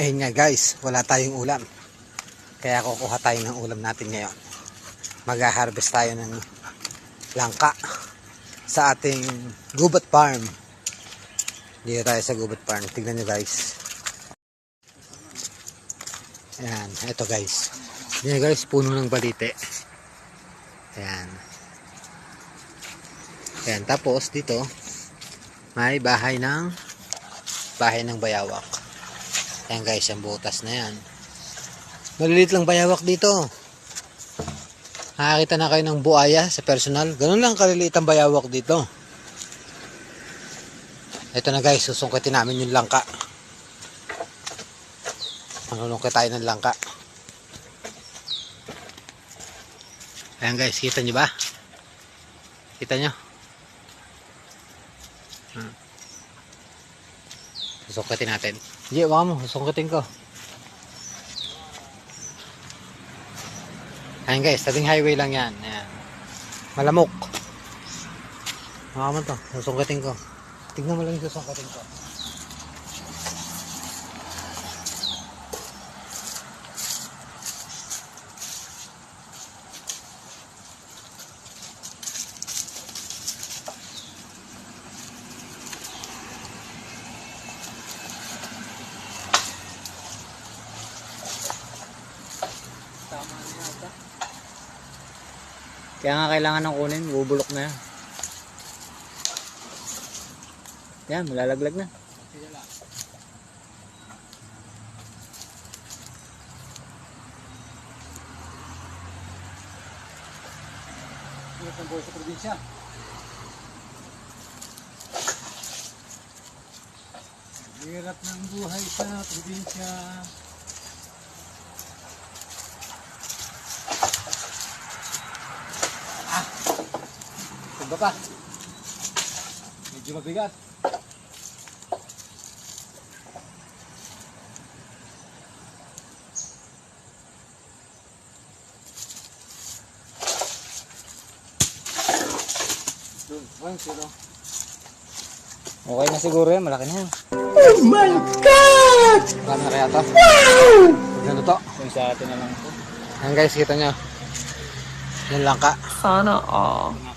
Ayun nga guys, wala tayong ulam. Kaya kukuha tayo ng ulam natin ngayon. Mag-harvest tayo ng langka sa ating gubat farm. Dito tayo sa gubat farm. Tignan nyo guys. Ayan, ito guys. Ayan guys, puno ng balite. Ayan. Ayan, tapos dito may bahay ng bayawak. Ayan guys, ang butas na yan. Malilit lang bayawak dito. Nakakita na kayo ng buaya sa personal. Ganun lang kaliliit ang bayawak dito. Ito na guys, susungkitin namin yung langka. Manunungkit tayo ng langka. Ayan guys, kita nyo ba? Kita nyo? Susungkitin natin. Hindi, waka mo, susungkitin ko. Ayan guys, tabing highway lang yan. Ayan. Malamok. Waka mo to, susungkitin ko. Tignan mo lang yung susungkitin ko. Kaya nga kailangan ng kunin, bubulok na yan. Yan, malalaglag na. Hirap ng buhay sa probinsya. Hirap ng buhay sa probinsya. Tumba pa. Medyo mabigat. Okay na siguro yan, malaki na yan. Oh my God! Marami na kaya to? Wow! Gano to? Yung sa atin na lang po. Ayan guys, kita nyo. Yung langka. Sana all.